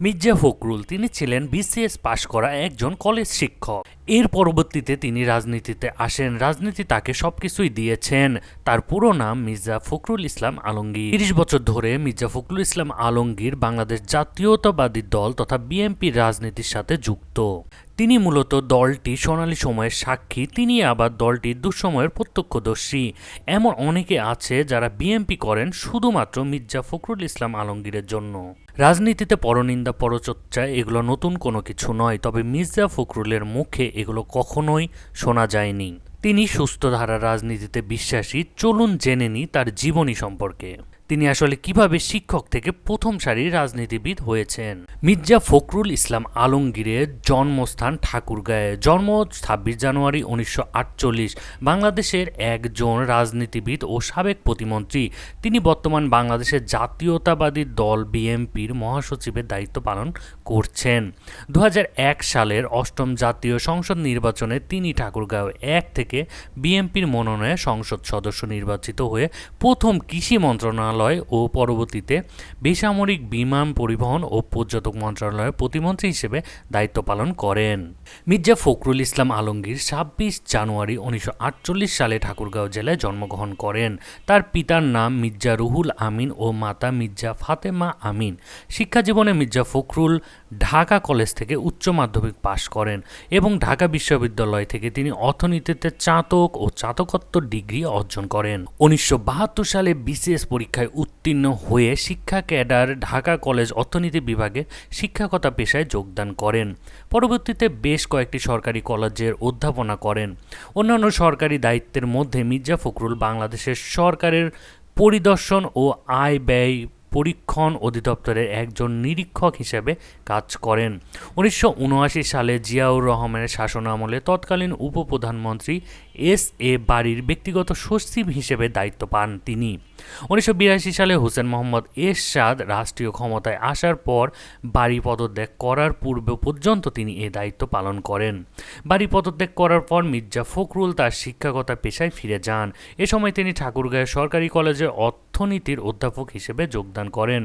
মির্জা ফখরুল তিনি ছিলেন বিসিএস পাশ করা একজন কলেজ শিক্ষক। এর পরবর্তীতে তিনি রাজনীতিতে আসেন। রাজনীতি তাকে সবকিছুই দিয়েছেন। তার পুরো নাম মির্জা ফখরুল ইসলাম আলমগীর। ৩০ বছর ধরে মির্জা ফখরুল ইসলাম আলমগীর বাংলাদেশ জাতীয়তাবাদী দল তথা বিএনপির রাজনীতির সাথে যুক্ত। তিনি মূলত দলটি সোনালী সময়ের সাক্ষী, তিনি আবার দলটির দুঃসময়ের প্রত্যক্ষদর্শী। এমন অনেকে আছে যারা বিএনপি করেন শুধুমাত্র মির্জা ফখরুল ইসলাম আলমগীরের জন্য। রাজনীতিতে পরনিন্দা পরচর্চা এগুলো নতুন কোনো কিছু নয়, তবে মির্জা ফখরুলের মুখে এগুলো কখনোই শোনা যায়নি। তিনি সুস্থ ধারার রাজনীতিতে বিশ্বাসী। চলুন জেনে নিই তার জীবনী সম্পর্কে। তিনি আসলে কিভাবে শিক্ষক থেকে প্রথম সারির রাজনীতিবিদ হয়েছেন। মির্জা ফখরুল ইসলাম আলমগীরের জন্মস্থান ঠাকুরগাঁয়ে। জন্ম ২৬ জানুয়ারি ১৯৪৮। বাংলাদেশের একজন রাজনীতিবিদ ও সাবেক প্রতিমন্ত্রী। তিনি বর্তমান বাংলাদেশের জাতীয়তাবাদী দল বিএনপির মহাসচিবের দায়িত্ব পালন করছেন। ২০০১ সালের অষ্টম জাতীয় সংসদ নির্বাচনে তিনি ঠাকুরগাঁও ১ থেকে বিএনপির মনোনয়ে সংসদ সদস্য নির্বাচিত হয়ে প্রথম কৃষি মন্ত্রণালয় ও পরবর্তীতে বেসামরিক বিমান পরিবহন ও পর্যটক মন্ত্রণালয়ের প্রতিমন্ত্রী হিসেবে দায়িত্ব পালন করেন। মির্জা ফখরুল ইসলাম আলমগীর ২৬ জানুয়ারি ১৯৪৮ সালে ঠাকুরগাঁও জেলায় জন্মগ্রহণ করেন। তার পিতার নাম মির্জা রুহুল আমিন ও মাতা মির্জা ফাতেমা আমিন। শিক্ষাজীবনে মির্জা ফখরুল ঢাকা কলেজ থেকে উচ্চ মাধ্যমিক পাশ করেন এবং ঢাকা বিশ্ববিদ্যালয় থেকে তিনি অর্থনীতিতে স্নাতক ও স্নাতকোত্তর ডিগ্রি অর্জন করেন। ১৯৭২ সালে বিসিএস পরীক্ষায় উত্তীর্ণ হয়ে শিক্ষা ক্যাডার ঢাকা কলেজ অর্থনীতি বিভাগে শিক্ষকতা পেশায় যোগদান করেন। পরবর্তীতে বেশ কয়েকটি সরকারি কলেজের অধ্যাপনা করেন। অন্যান্য সরকারি দায়িত্বের মধ্যে মির্জা ফখরুল বাংলাদেশের সরকারের পরিদর্শন ও আয় ব্যয় পরীক্ষণ অধিদপ্তরের একজন নিরীক্ষক হিসেবে কাজ করেন। ১৯৭৯ সালে জিয়াউর রহমানের শাসনামলে তৎকালীন উপপ্রধানমন্ত্রী এস.এ. বারীর ব্যক্তিগত সচিব হিসেবে দায়িত্ব পান তিনি। ১৯৮২ সালে হোসেন মোহাম্মদ এরশাদ রাষ্ট্রীয় ক্ষমতায় আসার পর বারী পদত্যাগ করার পূর্ব পর্যন্ত তিনি এ দায়িত্ব পালন করেন। বারী পদত্যাগ করার পর মির্জা ফখরুল তার শিক্ষকতা পেশায় ফিরে যান। এ সময় তিনি ঠাকুরগাঁও সরকারি কলেজে অর্থনীতির অধ্যাপক হিসেবে যোগদান করেন।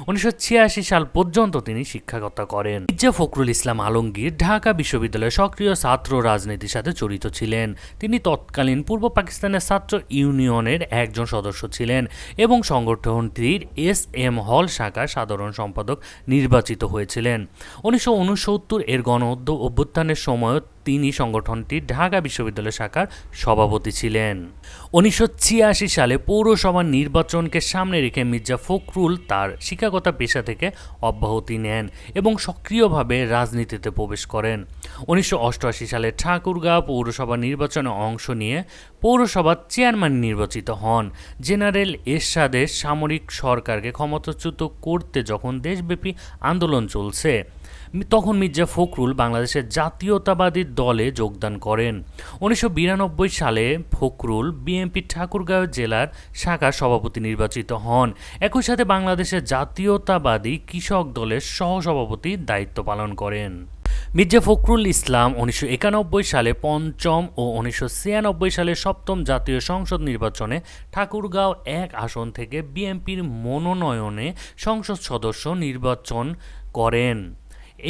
১৯৮৬ সাল পর্যন্ত তিনি শিক্ষকতা করেন। মির্জা ফখরুল ইসলাম আলমগীর ঢাকা বিশ্ববিদ্যালয়ে সক্রিয় ছাত্র রাজনীতির সাথে জড়িত ছিলেন। তিনি তৎকালীন পূর্ব পাকিস্তানের ছাত্র ইউনিয়নের একজন সদস্য ছিলেন এবং সংগঠনটির এস.এম. হল শাখার সাধারণ সম্পাদক নির্বাচিত হয়েছিলেন। ১৯৬৯ এর গণ অভ্যুত্থানের সময় তিনি সংগঠনটির ঢাকা বিশ্ববিদ্যালয় শাখার সভাপতি ছিলেন। ১৯৮৬ সালে পৌরসভা নির্বাচনকে সামনে রেখে মির্জা ফখরুল তার শিক্ষকতা পেশা থেকে অব্যাহতি নেন এবং সক্রিয়ভাবে রাজনীতিতে প্রবেশ করেন। ১৯৮৮ সালে ঠাকুরগাঁও পৌরসভা নির্বাচনে অংশ নিয়ে পৌরসভার চেয়ারম্যান নির্বাচিত হন। জেনারেল এরশাদের সামরিক সরকারকে ক্ষমতাচ্যুত করতে যখন দেশব্যাপী আন্দোলন চলছে, তখন মির্জা ফখরুল বাংলাদেশের জাতীয়তাবাদী দলে যোগদান করেন। ১৯৯২ সালে ফখরুল বিএনপির ঠাকুরগাঁও জেলার শাখার সভাপতি নির্বাচিত হন। একই সাথে বাংলাদেশের জাতীয়তাবাদী কৃষক দলের সহসভাপতির দায়িত্ব পালন করেন। মির্জা ফখরুল ইসলাম ১৯৯১ সালে পঞ্চম ও ১৯৯৬ সালে সপ্তম জাতীয় সংসদ নির্বাচনে ঠাকুরগাঁও ১ আসন থেকে বিএনপির মনোনয়নে সংসদ সদস্য নির্বাচন করেন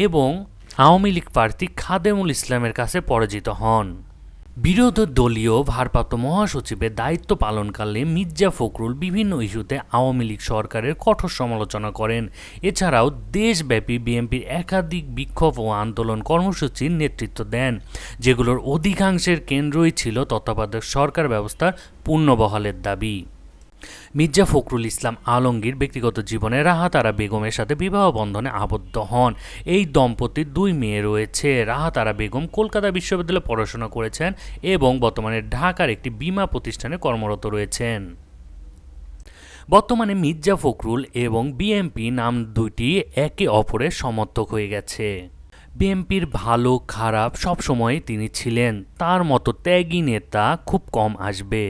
এবং আওয়ামী লীগ প্রার্থী খাদেমুল ইসলামের কাছে পরাজিত হন। বিরোধী দলীয় ভারপ্রাপ্ত মহাসচিবের দায়িত্ব পালনকালে মির্জা ফখরুল বিভিন্ন ইস্যুতে আওয়ামী লীগ সরকারের কঠোর সমালোচনা করেন। এছাড়াও দেশব্যাপী বিএনপির একাধিক বিক্ষোভ ও আন্দোলন কর্মসূচির নেতৃত্ব দেন, যেগুলোর অধিকাংশের কেন্দ্রই ছিল তত্ত্বাবধায়ক সরকার ব্যবস্থার পুনর্বহালের দাবি। মির্জা ফখরুল ইসলাম আলমগীর ব্যক্তিগত জীবনে রাহাত আরা বেগমের সাথে বিবাহ বন্ধনে আবদ্ধ হন। এই দম্পতির ২ মেয়ে রয়েছে। রাহাত আরা বেগম কলকাতা বিশ্ববিদ্যালয়ে পড়াশোনা করেছেন এবং বর্তমানে ঢাকার একটি বীমা প্রতিষ্ঠানে কর্মরত রয়েছেন। বর্তমানে মির্জা ফখরুল এবং বিএনপি নাম দুটি একে অপরের সমর্থক হয়ে গেছে। বিএনপির ভালো খারাপ সবসময় তিনি ছিলেন। তার মতো ত্যাগী নেতা খুব কম আসবে।